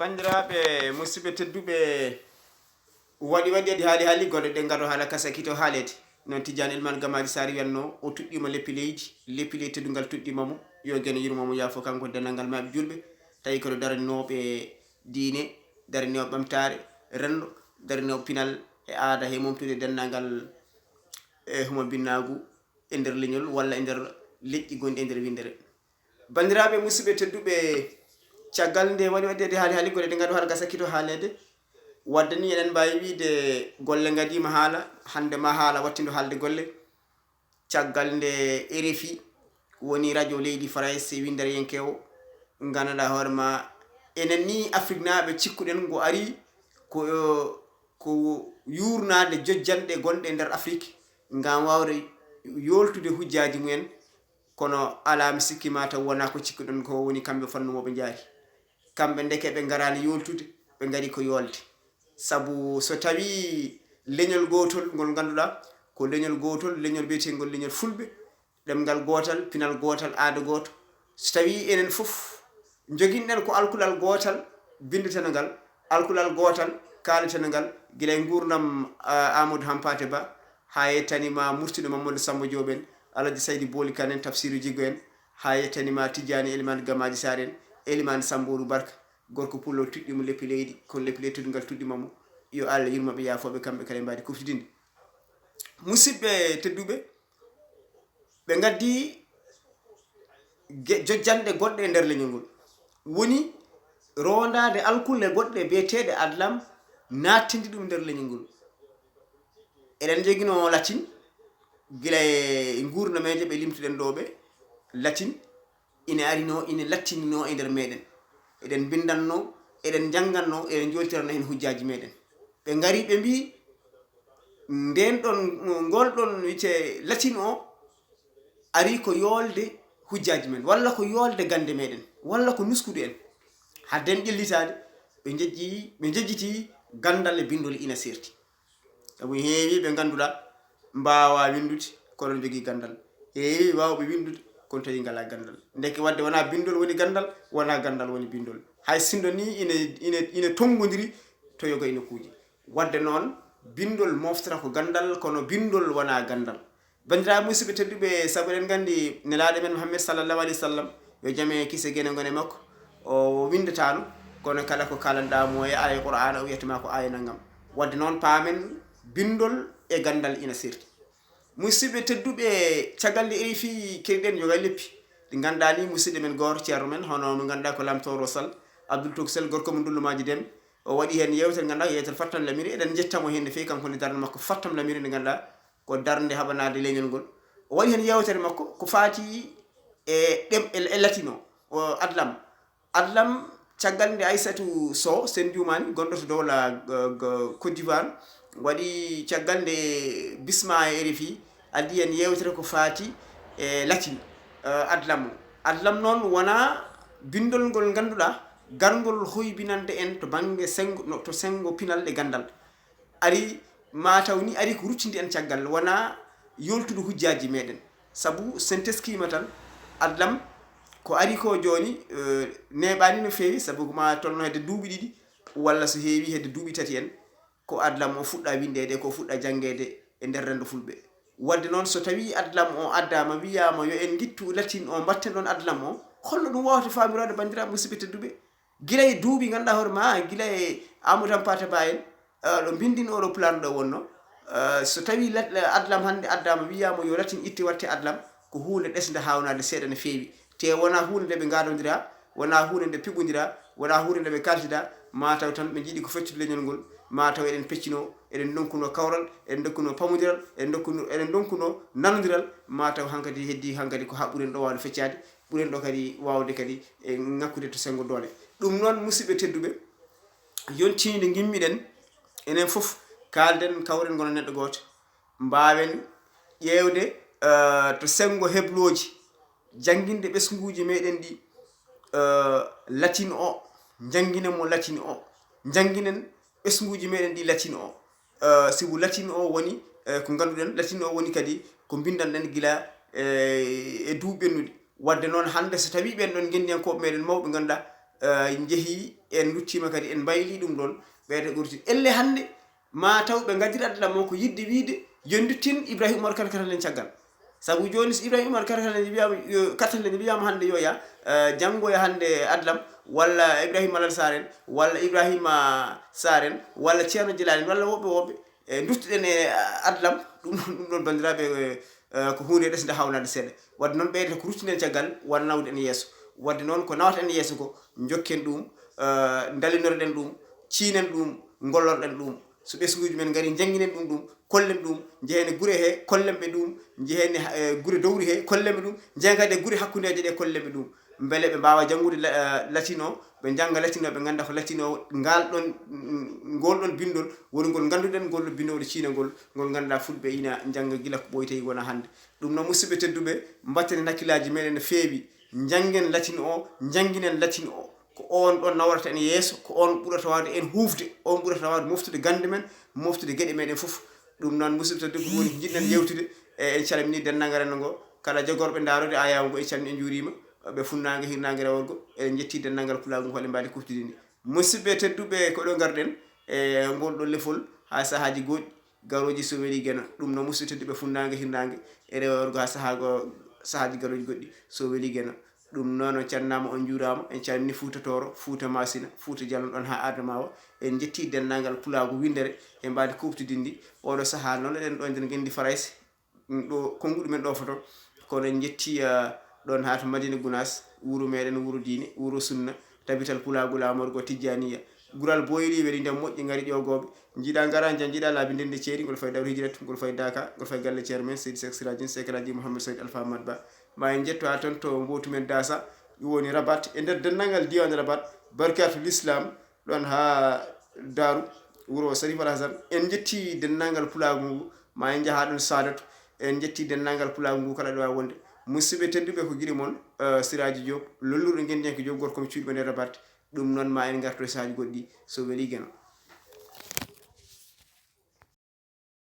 bandiraɓe musidɓe tedduɓe waɗi haali goɗɗe ɗe gaɗo haala kasakito haalede non Tidiane Elimane Gamaji Sary wiyanno o tuɗɗima leppi leydi teddugal tuɗɗimamo yo gene yurmomo yaafo kanko dendagal maɓe julɓe tawi koɗo daranoɓe diine daranoɓe ɓamtare rendo daranoɓe pinal e aada he momtude dendagal humo binnagu e nder leñol walla e nder leƴƴi gonɗi e nder windere. Bandiraɓe musidɓe tedduɓe caggal nde waɗi haali goɗɗe ɗe gaɗo haala sakkito haalede wadde ni eɗen mbawi wiide golle gadima haala hande ma haala wattido haalde golle caggal nde RFI woni radio leydi France windere yenkewo ganduɗa hoorema enen ni Afrique naaɓe cikkuɗen ngo ari ko yurnade jojjanɗe gonɗe e nder Afrique ngam wawde yoltude hujjaji mumen kono ala mi sikki mataw wona ko cikkuɗen ko woni kamɓe fannumoɓe jaari kamɓe ndeke ɓe garani yoltude ɓe gari ko yolde sabu so tawi leñol gotol ngol ganduɗa ko leñol gotol leñol biyetengol leñol fulɓe ɗemgal gotal pinal gotal aada goto so tawi enen foof joguinɗen ko alkulal gotal bindetenogal alkulal gotal kaletenogal guila e gurdam Amadou Hampate Ba ha yettanima murtiɗo Mamadou Samba Diop en Alaji Saydi Boli Kane en Tafsirou Djigo en ha yettanima Tidiane Elimane Gamaji Sary en Elimane Sambourou Barka gorko pullo tuɗɗimo leppi leydi ko leppi leydi teddugal tuɗɗimamo yo Allah yurmoɓe yaafoɓe kamɓe kala mbadi kuftidinde. Musidɓe tedduɓe ɓe gaddi jojjanɗe goɗɗe e nder leñol ngol woni rondade alkulle goɗɗe biyeteɗe adlam nattindi ɗum nder leñol ngol eɗen joguino latin guila e gurnameje ɓe limtuɗen ɗoɓe latin ina arino ina lattinino e nder meɗen eɗen bindanno eɗen janganno eɗen joltirano hen hujjaji meɗen ɓe gari ɓe mbi nden ɗon ngolɗon wiite latin o ari ko yolde hujjaji men walla ko yolde gande meɗen walla ko nuskude en hadden ƴellitade ɓe jejjiti gandal e bindol ina serti sabu heewi ɓe ganduɗa mbawa windude kono jogui gandal heewi wawɓe windude kono tawi ngala gandal deke wadde wona bindol woni gandal wona gandal woni bindol hay sindo ni ina tongodiri to yoga ina kuuji wadde noon bindol moftata ko gandal kono bindol wona gandal. Bandiraɓe musidɓe tedduɓe saabu eɗen gandi nelaɗo men Muhammad sallallahu alaihi wasallam yo jaam e kise guene gone makko o windatano kono kala ko kalanɗamo e aya Qur'ana o wiyatama ko aya naggam wadde noon paamen bindol e gandal ina serti. Musidɓe tedduɓe caggal nde RFI keɗiɗen yoga leppi ɗi ganduɗa ni musidɗo men goto ceerno men hono mo ganduɗa ko Lamtoro Sall Abdoul Tok Sall gorko mo Ndullumaji Deme o waɗi hen yewtere ganduɗa yewtere Fattam Lamiri eɗen jettamo hen no fewi kanko ne darde makko Fattam Lamiri nde ganduɗa ko darde haɓanade leñol ngol o waɗi hen yewtere makko ko faati e latino o adlam caggal nde Aissatou Sow sen jumani gonɗo to dowla Côte d'Ivoire waɗi caggal nde Bisma e RFI addi hen yewtere ko faati e latin adlam noon wona bindol ngol ganduɗa gargol hoybinande en to banggue sengo pinal e gandal ari mataw ni ari ko ruccidi en caggal wona yoltude hujjaji meɗen saabu sen teskima tan adlam ko ari ko joni neɓani no fewi saabu ma tolno hedde duuɓi ɗiɗi walla so heewi hedde duuɓi tati en ko adlam o fuɗɗa windede ko fuɗɗa jangede e nder rendo fulɓe wadde noon so tawi adlam o addama wiyama yo en guittu latin o batten ɗon adlam o holno ɗum wawata famirade bandiraɓe musidɓe tedduɓe guila e duuɓi ganduɗa hoore ma guila e Amadou Hampate Ba en ɗo bindino oɗo plan ɗo wonno so tawi adlam hande addama wiyama yo latin itte watte adlam ko hunde ɗesde hawnade seeɗa no fewi te wona hunde nde ɓe gadodira wona hunde nde piɓodira wona hunde nde ɓe kaltida mataw tan ɓe jiiɗi ko feccude leñol ngol mataw eɗen peccino eɗen donkuno kawral eɗen dokkuno pamodiral eɗen donkuno nanodiral mataw hankkadi heddi hankkadi ko ha ɓuuren ɗo wawde feccade ɓuuren ɗo kadi wawde kadi e ngakkude to sengo doole ɗum noon musidɓe tedduɓe yontinde gimmiɗen enen foof kalden kawren gono neɗɗo goto mbawen ƴewde to sengo hebloji jangguinde ɓesguji meɗen ɗi latin o jangguinenmo latin o jangguinen ɓesguji meɗen ɗi latin o sibu latin o woni ko ganduɗen latin o woni kadi ko bindanɗen guila e duuɓi ɓennuɗi wadde noon hande so tawi ɓen ɗon gendi hen koɓe meɗen mawɓe ganduɗa jeehi en luttima kadi en bayli ɗum ɗon ɓeyde ɓurti elle hande ma taw ɓe gadiri adlam o ko yidde wiide yondittin Ibrahima Oumar Kane Katalen caggal sabu joni so Ibrahima Oumar Kane Katalen wiyama Katalen wiyama hande yoya janggoya hande adlam walla Ibrahima Alal Saren walla Ibrahima Saren walla Ceerno Djilani walla woɓɓe duttuɗen e adlam ɗum ɗon bandiraɓe ko hunde ɗesde hawnade seeɗa wadde noon ɓeyde ko ruttinen caggal wannawde en yeeso wadde noon ko nawata en yeeso ko jokken ɗum dalinoroɗen ɗum ciinen ɗum gollorɗen ɗum so ɓesguji men ngari jangguinen ɗum kollen ɗum jehene guure he kollenɓe ɗum jehene guure dowri he kollenɓe ɗum jengade guure hakkudeje ɗe kollenɓe ɗum beele ɓe mbawa janngude latino ɓe jangga latino ɓe ganda ko latino ngal ɗon ngol ɗon bindol woni ngol ganduɗen ngol ɗo bindode ciinagol ngol ganduɗa fulɓe ina jangga gila ko ɓoyte wona hande ɗum noon musidɓe tedduɓe mbatten hakkillaji meɗen no feewi janggen latino o jangguinen latino o ko on ɗon nawrata en yeeso ko on ɓurata wawde en hufde on ɓurata wawde moftude gande men moftude gueɗe meɗen foof ɗum noon musidɓe tedduɓe woni jiɗɗen yewtude en calmini dennangal renndo ngo kala jogorɓe daarode ayamu ngo en calmini en juurima ɓe funnague hirnague reworgo eɗen jetti dennangal pulagu ngo hole mbadi kuftidini musidɓe tedduɓe ko ɗo garɗen e ngol ɗo lefol ha sahaji goɗɗi garoji so weeli guena ɗum no musidɓe tedduɓe funnague hirnague e reworgo ha sahaji garoji goɗɗi so weeli guena ɗum noon cannama on juurama en calmini Fouta Toro Fouta Masina Fouta Diallo ɗon ha Adamawa en jetti dennangal pulagu windere e mbadi kuftidindi oɗo saaha noon eɗen ɗo nden gendi Farayse ɗo konguɗo men ɗo foto kono en jetti ɗon ha to Madina Gounass wuro meɗen wuro diine wuro sunna tabital pulagu lamorgo Tijjaniya gural boyli weɗi ndem moƴƴi gari ƴogoɓe jiiɗa gara jan jiiɗa laabi ndende ceeri ngol fay dawri hijratu ngol fay Daka ngol fay galle ceerno men Seydi Seck Sirajine Sekalaji Mouhamed Sayd Alpha Ahmad Ba ma en jetto ha toon to mbotu men Dasa woni Rabat e nder dennangal diwan Rabat barkatou l'islam ɗon ha Daru wuro Sarif Al Hasan en jetti dennangal pulagu ngu ma en jaaha ɗon Sadatu en jetti dennangal pulagu ngu kala ɗo wawi wonde musidɓe tedduɓe ko guiɗi moon Siraji Diop lollurɗo gendi hen ko Diop gorko mi cuuɗiɓe nder Rabat ɗum noon ma en garto e sahaji goɗɗi so weeli gueno